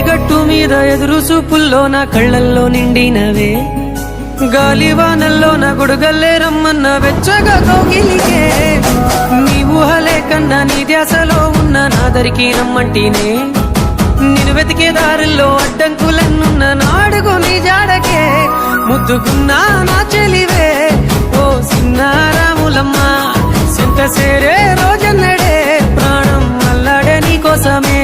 గట్టు మీద ఎదురు చూపుల్లో నా కళ్ళల్లో నిండినవే గాలివానల్లో నా గొడుగల్లే రమ్మన్న వెచ్చగా కౌగిలికే నీ ఊహలే కన్నా నీ ధ్యాసలో ఉన్న నాదరికి రమ్మంటినే నేను వెతికే దారుల్లో అడ్డంకులన్నున్న నాడుగు నీ జాడకే ముద్దుకున్నా నా చెలివే ఓ సిన్నారాములమ్మ సింత సేరే రోజన్నడే ప్రాణం అల్లాడే నీ కోసమే